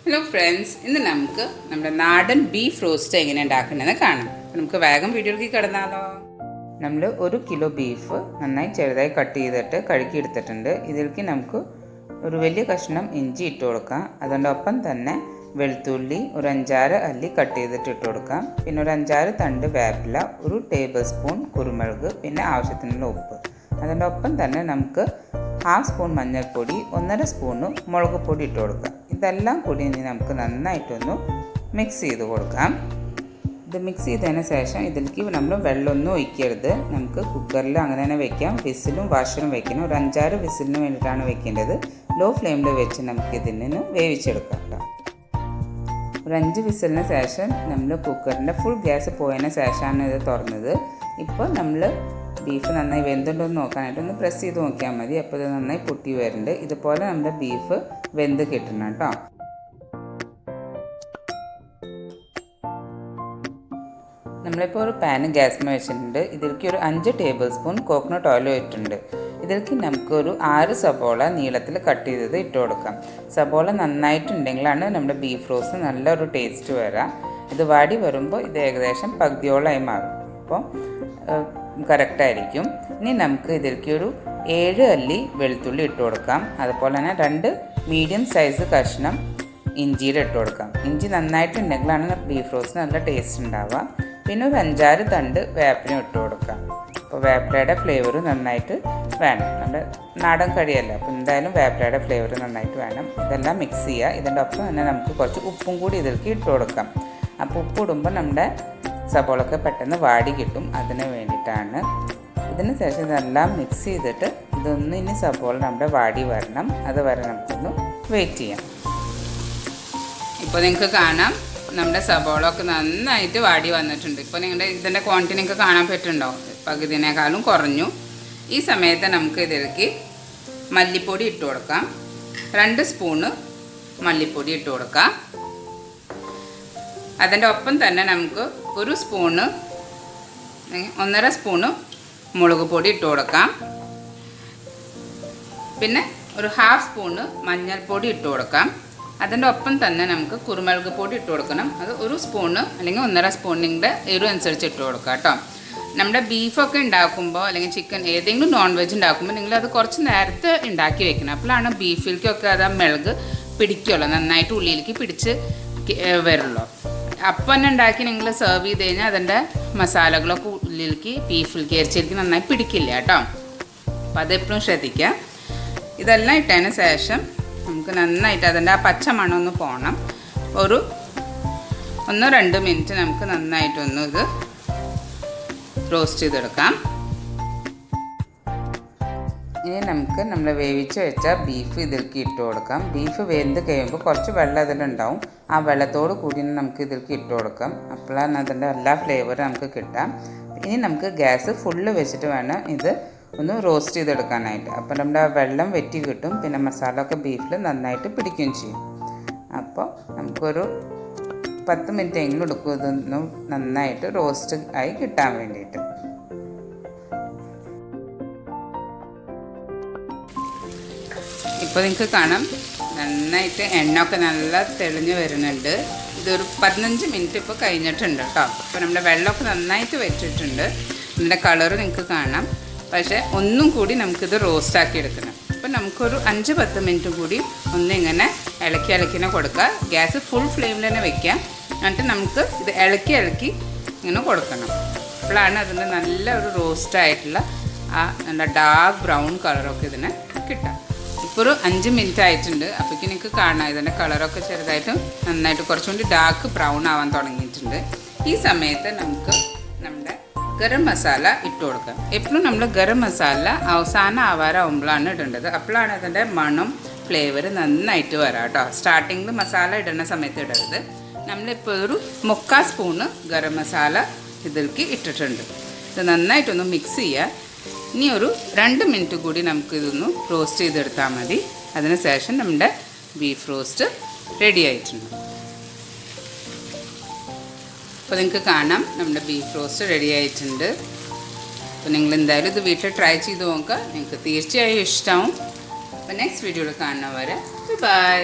Hello friends, ഇന്ന് നമുക്ക് നമ്മുടെ നാടൻ ബീഫ് റോസ്റ്റ് എങ്ങനെ ഉണ്ടാക്കണമെന്ന് കാണാം. നമുക്ക് വേഗം വീഡിയോയിലേക്ക് കിടന്നാലോ. നമ്മൾ 1 കിലോ ബീഫ് നന്നായി ചെറുതായി കട്ട് ചെയ്തിട്ട് കഴുകി എടുത്തിട്ടുണ്ട്. ഇതിലേക്ക് നമുക്ക് ഒരു വലിയ കഷ്ണം ഇഞ്ചി ഇട്ട് കൊടുക്കാം. അതിനൊപ്പം തന്നെ വെളുത്തുള്ളി ഒരു 5-6 അല്ലി കട്ട് ചെയ്തിട്ട് ഇട്ട് കൊടുക്കാം. പിന്നെ ഒരു 5-6 തണ്ട് വേപ്പില, 1 ടേബിൾ സ്പൂൺ കുരുമുളക്, പിന്നെ ആവശ്യത്തിനുള്ള ഉപ്പ്. അതിൻ്റെ ഒപ്പം തന്നെ നമുക്ക് 1/2 സ്പൂൺ മഞ്ഞൾപ്പൊടി, 1.5 സ്പൂണ് മുളക് പൊടി ഇട്ട് കൊടുക്കാം. ഇതെല്ലാം കൂടി ഇനി നമുക്ക് നന്നായിട്ടൊന്ന് മിക്സ് ചെയ്ത് കൊടുക്കാം. ഇത് മിക്സ് ചെയ്തതിന് ശേഷം ഇതിലേക്ക് നമ്മൾ വെള്ളമൊന്നും ഒഴിക്കരുത്. നമുക്ക് കുക്കറിൽ അങ്ങനെ തന്നെ വെക്കാം. വിസിലും വാഷറും വെക്കണം. ഒരു 5-6 വിസിലിന് വേണ്ടിയിട്ടാണ് വെക്കേണ്ടത്. ലോ ഫ്ലെയിമിൽ വെച്ച് നമുക്ക് ഇതിന് വേവിച്ചെടുക്കാം. ഒരു 5 വിസിലിന് ശേഷം നമ്മൾ കുക്കറിൻ്റെ ഫുൾ ഗ്യാസ് പോയതിന് ശേഷമാണ് ഇത് തുറന്നത്. ഇപ്പോൾ നമ്മൾ ബീഫ് നന്നായി വെന്തുണ്ടോ എന്ന് നോക്കാനായിട്ട് ഒന്ന് പ്രസ് ചെയ്ത് നോക്കിയാൽ മതി. അപ്പോൾ ഇത് നന്നായി പൊട്ടി വരുന്നുണ്ട്. ഇതുപോലെ നമ്മുടെ ബീഫ് വെന്ത് കിട്ടണം കേട്ടോ. നമ്മളിപ്പോൾ ഒരു പാന് ഗ്യാസിൽ വെച്ചിട്ടുണ്ട്. ഇതിലേക്ക് ഒരു 5 ടേബിൾ സ്പൂൺ കോക്കനട്ട് ഓയിൽ ഒഴിച്ചിട്ടുണ്ട്. ഇതിലേക്ക് നമുക്കൊരു 6 സബോള നീളത്തിൽ കട്ട് ചെയ്തത് ഇട്ട് കൊടുക്കാം. സബോള നന്നായിട്ടുണ്ടെങ്കിലാണ് നമ്മുടെ ബീഫ് റോസ്റ്റ് നല്ലൊരു ടേസ്റ്റ് വരാം. ഇത് വാടി വരുമ്പോൾ ഇത് ഏകദേശം പകുതിയോളമായി മാറും. അപ്പോൾ കറക്റ്റായിരിക്കും. ഇനി നമുക്ക് ഇതിലേക്ക് ഒരു 7 അല്ലി വെളുത്തുള്ളി ഇട്ട് കൊടുക്കാം. അതുപോലെ തന്നെ 2 മീഡിയം സൈസ് കഷ്ണം ഇഞ്ചിയുടെ ഇട്ട് കൊടുക്കാം. ഇഞ്ചി നന്നായിട്ടുണ്ടെങ്കിലാണ് ബീഫ് റോസ്റ്റ് നല്ല ടേസ്റ്റ് ഉണ്ടാവുക. പിന്നെ ഒരു 5-6 തണ്ട് വേപ്പിലും ഇട്ട് കൊടുക്കാം. അപ്പോൾ വേപ്പിലയുടെ ഫ്ലേവർ നന്നായിട്ട് വേണം. നമ്മുടെ നാടൻ കറിയല്ല, അപ്പോൾ എന്തായാലും വേപ്പിലയുടെ ഫ്ലേവർ നന്നായിട്ട് വേണം. ഇതെല്ലാം മിക്സ് ചെയ്യുക. ഇതിൻ്റെ ഒപ്പം തന്നെ നമുക്ക് കുറച്ച് ഉപ്പും കൂടി ഇതിലേക്ക് ഇട്ട് കൊടുക്കാം. അപ്പോൾ ഉപ്പ് ഇടുമ്പോൾ നമ്മുടെ സബോളൊക്കെ പെട്ടെന്ന് വാടി കിട്ടും. അതിന് വേണ്ടിയിട്ടാണ്. ഇതിന് ശേഷം ഇതെല്ലാം മിക്സ് ചെയ്തിട്ട് ഇതൊന്ന് ഇനി സബോള നമ്മുടെ വാടി വരണം. അതുവരെ നമുക്കൊന്ന് വെയിറ്റ് ചെയ്യാം. ഇപ്പോൾ നിങ്ങൾക്ക് കാണാം നമ്മുടെ സബോള ഒക്കെ നന്നായിട്ട് വാടി വന്നിട്ടുണ്ട്. ഇപ്പോൾ നിങ്ങളുടെ ഇതിൻ്റെ ക്വാണ്ടിറ്റി നിങ്ങൾക്ക് കാണാൻ പറ്റുന്നുണ്ടാവും. പകുതിനേക്കാളും കുറഞ്ഞു. ഈ സമയത്ത് നമുക്ക് ഇതിലേക്ക് മല്ലിപ്പൊടി ഇട്ട് കൊടുക്കാം. 2 സ്പൂണ് മല്ലിപ്പൊടി ഇട്ട് കൊടുക്കാം. അതിൻ്റെ ഒപ്പം തന്നെ നമുക്ക് 1 സ്പൂണ് 1.5 സ്പൂണ് മുളക് പൊടി ഇട്ട് കൊടുക്കാം. പിന്നെ ഒരു 1/2 സ്പൂണ് മഞ്ഞൾപ്പൊടി ഇട്ട് കൊടുക്കാം. അതിൻ്റെ ഒപ്പം തന്നെ നമുക്ക് കുരുമുളക് പൊടി ഇട്ട് കൊടുക്കണം. അത് 1 സ്പൂണ് അല്ലെങ്കിൽ 1.5 സ്പൂണിൻ്റെ എരിവ് അനുസരിച്ച് ഇട്ട് കൊടുക്കാം കേട്ടോ. നമ്മുടെ ബീഫൊക്കെ ഉണ്ടാക്കുമ്പോൾ അല്ലെങ്കിൽ ചിക്കൻ ഏതെങ്കിലും നോൺ വെജ് ഉണ്ടാക്കുമ്പോൾ നിങ്ങളത് കുറച്ച് നേരത്തെ ഉണ്ടാക്കി വെക്കണം. അപ്പോഴാണ് ബീഫിലേക്കൊക്കെ അത് മിളക് പിടിക്കുള്ളൂ, നന്നായിട്ട് ഉള്ളിലേക്ക് പിടിച്ച് വരുള്ളൂ. അപ്പം തന്നെ ഉണ്ടാക്കി നിങ്ങൾ സെർവ് ചെയ്ത് കഴിഞ്ഞാൽ അതിൻ്റെ മസാലകളൊക്കെ ഉള്ളിലേക്ക് ബീഫിലേക്ക് ഇറച്ചിയിലേക്ക് നന്നായി പിടിക്കില്ല കേട്ടോ. അപ്പം അതെപ്പോഴും ശ്രദ്ധിക്കുക. ഇതെല്ലാം ഇട്ടതിന് ശേഷം നമുക്ക് നന്നായിട്ട് അതിൻ്റെ ആ പച്ച മണം ഒന്ന് പോകണം. ഒരു 1-2 മിനിറ്റ് നമുക്ക് നന്നായിട്ടൊന്ന് ഇത് റോസ്റ്റ് ചെയ്തെടുക്കാം. ഇനി നമുക്ക് നമ്മൾ വേവിച്ച് വെച്ച ബീഫ് ഇതിലേക്ക് ഇട്ട് കൊടുക്കാം. ബീഫ് വെന്ത് കഴിയുമ്പോൾ കുറച്ച് വെള്ളം അതിലുണ്ടാവും. ആ വെള്ളത്തോട് കൂടി നമുക്ക് ഇതിലേക്ക് ഇട്ട് കൊടുക്കാം. അപ്പോഴാണ് അതിൻ്റെ എല്ലാ ഫ്ലേവറും നമുക്ക് കിട്ടാം. ഇനി നമുക്ക് ഗ്യാസ് ഫുള്ള് വെച്ചിട്ട് വേണം ഇത് ഒന്ന് റോസ്റ്റ് ചെയ്തെടുക്കാനായിട്ട്. അപ്പോൾ നമ്മുടെ ആ വെള്ളം വെറ്റി കിട്ടും. പിന്നെ മസാല ഒക്കെ ബീഫിൽ നന്നായിട്ട് പിടിക്കുകയും ചെയ്യും. അപ്പോൾ നമുക്കൊരു 10 മിനിറ്റ് എങ്കിലും എടുക്കും ഇതൊന്ന് നന്നായിട്ട് റോസ്റ്റ് ആയി കിട്ടാൻ വേണ്ടിയിട്ട്. ഇപ്പോൾ നിങ്ങൾക്ക് കാണാം നന്നായിട്ട് എണ്ണയൊക്കെ നല്ല തെളിഞ്ഞ് വരുന്നുണ്ട്. ഇതൊരു 15 മിനിറ്റ് ഇപ്പോൾ കഴിഞ്ഞിട്ടുണ്ട് കേട്ടോ. അപ്പോൾ നമ്മുടെ വെള്ളമൊക്കെ നന്നായിട്ട് വെച്ചിട്ടുണ്ട്. ഇതിൻ്റെ കളറ് നിങ്ങൾക്ക് കാണാം. പക്ഷേ ഒന്നും കൂടി നമുക്കിത് റോസ്റ്റാക്കി എടുക്കണം. അപ്പോൾ നമുക്കൊരു 5-10 മിനിറ്റ് കൂടി ഒന്നിങ്ങനെ ഇളക്കിനെ കൊടുക്കുക. ഗ്യാസ് ഫുൾ ഫ്ലെയിമിൽ തന്നെ വയ്ക്കുക. എന്നിട്ട് നമുക്ക് ഇത് ഇളക്കി ഇങ്ങനെ കൊടുക്കണം. അപ്പോഴാണ് അതിൻ്റെ നല്ല ഒരു റോസ്റ്റായിട്ടുള്ള ആ നല്ല ഡാർക്ക് ബ്രൗൺ കളറൊക്കെ ഇതിന് കിട്ടാം. ഇപ്പോൾ ഒരു 5 മിനിറ്റ് ആയിട്ടുണ്ട്. അപ്പോഴേക്കും നിങ്ങൾക്ക് കാണാം ഇതിൻ്റെ കളറൊക്കെ ചെറുതായിട്ട് നന്നായിട്ട് കുറച്ചുകൂടി ഡാർക്ക് ബ്രൗൺ ആവാൻ തുടങ്ങിയിട്ടുണ്ട്. ഈ സമയത്ത് നമുക്ക് നമ്മുടെ ഗരം മസാല ഇട്ട് കൊടുക്കാം. എപ്പോഴും നമ്മൾ ഗരം മസാല അവസാനം ആവാറാവുമ്പോഴാണ് ഇടേണ്ടത്. അപ്പോഴാണ് അതിൻ്റെ മണം ഫ്ലേവർ നന്നായിട്ട് വരാം കേട്ടോ. സ്റ്റാർട്ടിങ്ങിൽ മസാല ഇടുന്ന സമയത്ത് ഇടരുത്. നമ്മളിപ്പോൾ ഒരു 3/4 സ്പൂണ് ഗരം മസാല ഇതിലേക്ക് ഇട്ടിട്ടുണ്ട്. ഇത് നന്നായിട്ടൊന്ന് മിക്സ് ചെയ്യുക. ഇനി ഒരു 2 മിനിറ്റ് കൂടി നമുക്കിതൊന്ന് റോസ്റ്റ് ചെയ്തെടുത്താൽ മതി. അതിനുശേഷം നമ്മുടെ ബീഫ് റോസ്റ്റ് റെഡി ആയിട്ടുണ്ട്. അപ്പോൾ നിങ്ങൾക്ക് കാണാം നമ്മുടെ ബീഫ് റോസ്റ്റ് റെഡി ആയിട്ടുണ്ട്. അപ്പോൾ നിങ്ങൾ എന്തായാലും ഇത് വീട്ടിൽ ട്രൈ ചെയ്ത് നോക്കുക. നിങ്ങൾക്ക് തീർച്ചയായും ഇഷ്ടമാവും. അപ്പോൾ നെക്സ്റ്റ് വീഡിയോയിൽ കാണുന്നവരെ ബൈ.